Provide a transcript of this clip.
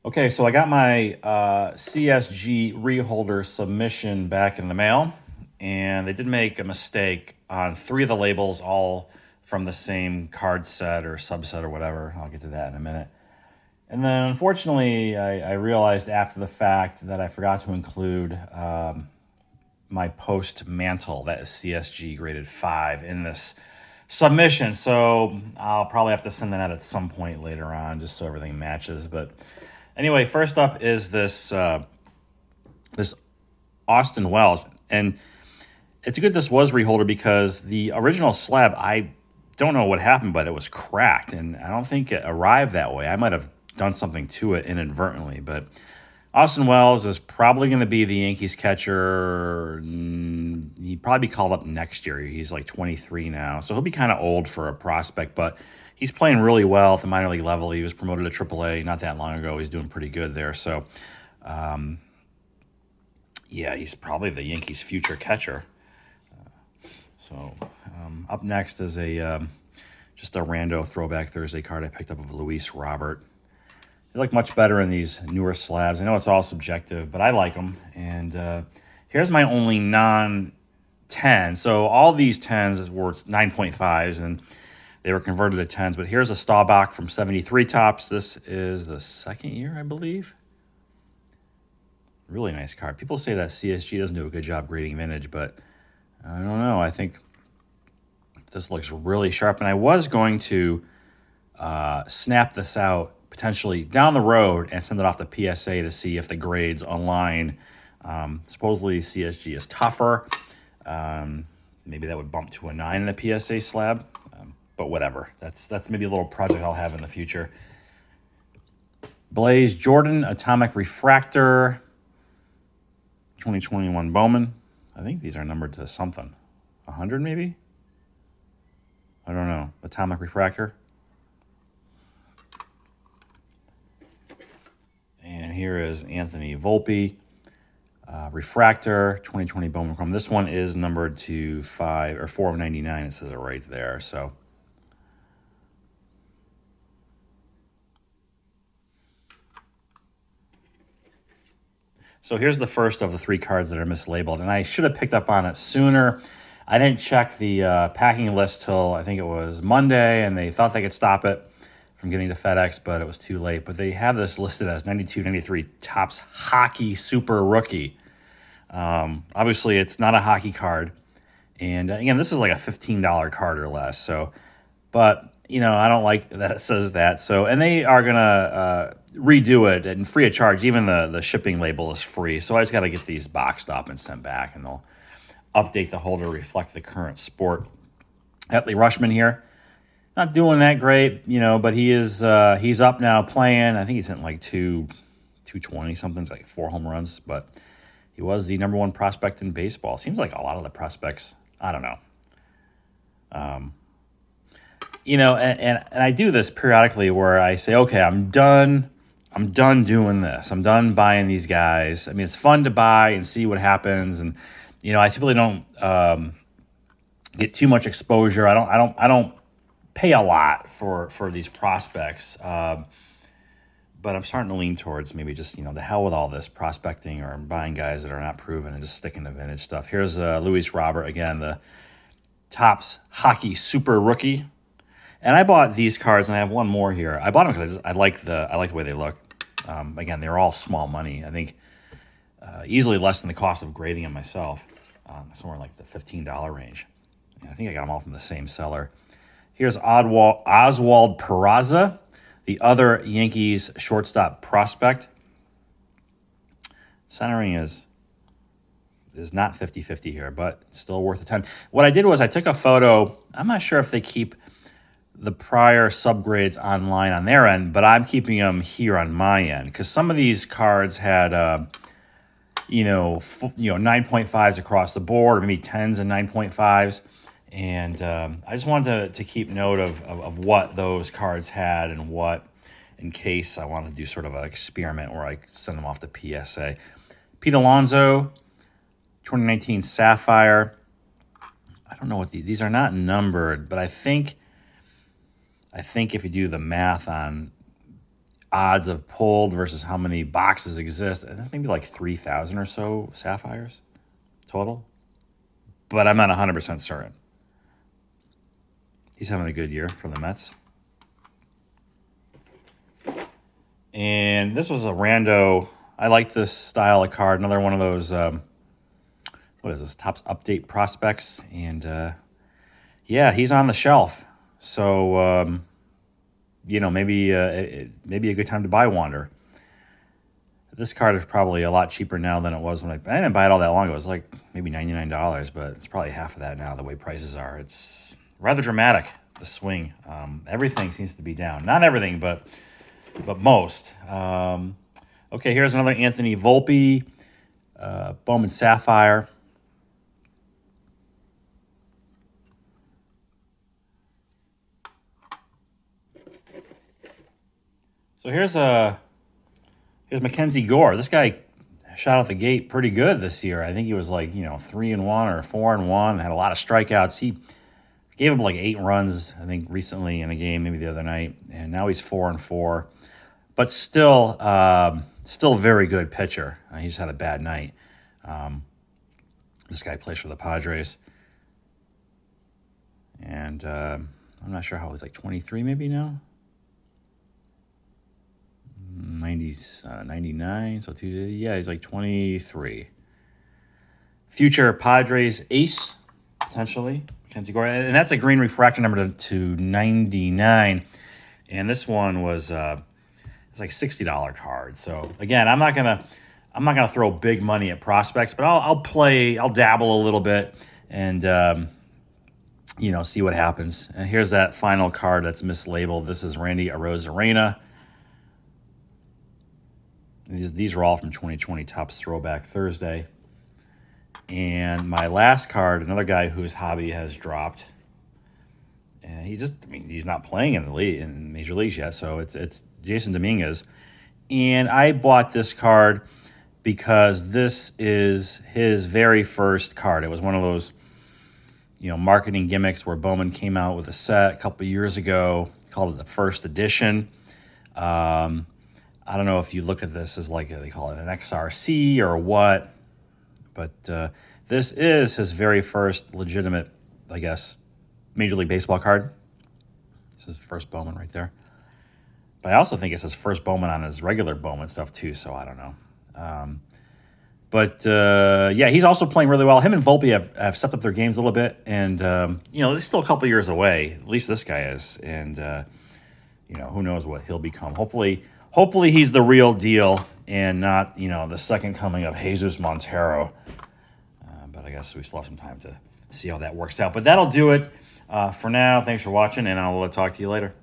Okay, so I got my CSG reholder submission back in the mail, and they did make a mistake on three of the labels, all from the same card set or subset or whatever. I'll get to that in a minute. And then, unfortunately, I realized after the fact that I forgot to include my post mantle, that is CSG graded 5, in this submission. So I'll probably have to send that out at some point later on, just so everything matches. But anyway, first up is this Austin Wells, and it's good this was reholder because the original slab, I don't know what happened, but it was cracked, and I don't think it arrived that way. I might have done something to it inadvertently, but Austin Wells is probably going to be the Yankees catcher. He'd probably be called up next year. He's like 23 now, so he'll be kind of old for a prospect, but he's playing really well at the minor league level. He was promoted to AAA not that long ago. He's doing pretty good there. So, yeah, he's probably the Yankees' future catcher. So, up next is just a rando throwback Thursday card I picked up of Luis Robert. They look much better in these newer slabs. I know it's all subjective, but I like them. And here's my only non-10. So all these 10s were 9.5s, and they were converted to 10s. But here's a Staubach from 73 Tops. This is the second year, I believe. Really nice card. People say that CSG doesn't do a good job grading vintage, but I don't know. I think this looks really sharp. And I was going to snap this out potentially down the road and send it off to PSA to see if the grades align. Supposedly CSG is tougher. Maybe that would bump to a 9 in a PSA slab, but whatever. That's maybe a little project I'll have in the future. Blaze Jordan Atomic Refractor 2021 Bowman. I think these are numbered to something. 100 maybe? I don't know. Atomic Refractor. And here is Anthony Volpe, Refractor, 2020 Bowman Chrome. This one is numbered to 5 or 4 of 99. It says it right there. So here's the first of the three cards that are mislabeled, and I should have picked up on it sooner. I didn't check the packing list till I think it was Monday, and they thought they could stop it from getting to FedEx, but it was too late. But they have this listed as 92-93 Topps Hockey Super Rookie. Obviously, it's not a hockey card. And again, this is like a $15 card or less. So, but I don't like that it says that. So, and they are gonna redo it and free of charge. Even the shipping label is free. So I just got to get these boxed up and sent back, and they'll update the holder to reflect the current sport. Etley Rushman here, not doing that great, but he's up now playing. I think he's hitting like 220 something, it's like 4 home runs, but he was the number one prospect in baseball. Seems like a lot of the prospects, I don't know. And I do this periodically where I say, okay, I'm done doing this. I'm done buying these guys. I mean, it's fun to buy and see what happens, and I typically don't get too much exposure. I don't pay a lot for these prospects, but I'm starting to lean towards maybe just the hell with all this prospecting or buying guys that are not proven and just sticking to vintage stuff. Here's Luis Robert again, the Topps Hockey Super Rookie. And I bought these cards, and I have one more here. I bought them because I like the way they look. Again, they're all small money. I think easily less than the cost of grading them myself, somewhere like the $15 range. And I think I got them all from the same seller. Here's Oswald Peraza, the other Yankees shortstop prospect. Centering is not 50-50 here, but still worth a 10. What I did was I took a photo. I'm not sure if they keep the prior subgrades online on their end, but I'm keeping them here on my end because some of these cards had 9.5s across the board, or maybe 10s and 9.5s, and I just wanted to keep note of what those cards had and what, in case I wanted to do sort of an experiment where I send them off to PSA. Pete Alonso, 2019 Sapphire. I don't know what these are not numbered, but I think if you do the math on odds of pulled versus how many boxes exist. And that's maybe like 3,000 or so sapphires total. But I'm not 100% certain. He's having a good year for the Mets. And this was a rando. I like this style of card. Another one of those, what is this, Topps Update Prospects. And yeah, he's on the shelf. So, maybe a good time to buy Wander. This card is probably a lot cheaper now than it was when I didn't buy it all that long ago. It was like maybe $99, but it's probably half of that now, the way prices are. It's rather dramatic, the swing. Everything seems to be down. Not everything, but most. Okay, here's another Anthony Volpe, Bowman Sapphire. So here's Mackenzie Gore. This guy shot out the gate pretty good this year. I think he was like 3-1 or 4-1, and had a lot of strikeouts. He gave him like 8 runs, I think, recently in a game, maybe the other night, and now he's 4-4, but still very good pitcher. He just had a bad night. This guy plays for the Padres, and I'm not sure how old he's, like 23 maybe now. 99, so he's like 23. Future Padres ace, potentially, Mackenzie Gore. And that's a green refractor number to 99. And this one was it's like $60 card. So again, I'm not gonna throw big money at prospects, but I'll dabble a little bit and see what happens. And here's that final card that's mislabeled. This is Randy Arozarena. These are all from 2020 Topps Throwback Thursday. And my last card, another guy whose hobby has dropped. And he's not playing in the league, in major leagues yet. So it's Jason Dominguez. And I bought this card because this is his very first card. It was one of those, marketing gimmicks where Bowman came out with a set a couple years ago, called it the first edition. I don't know if you look at this as like they call it an XRC or what, but this is his very first legitimate, I guess, Major League Baseball card. This is the first Bowman right there. But I also think it's his first Bowman on his regular Bowman stuff too, so I don't know. Yeah, he's also playing really well. Him and Volpe have stepped up their games a little bit, and they're still a couple years away. At least this guy is, and who knows what he'll become. Hopefully he's the real deal and not, the second coming of Jesus Montero. But I guess we still have some time to see how that works out. But that'll do it for now. Thanks for watching, and I'll talk to you later.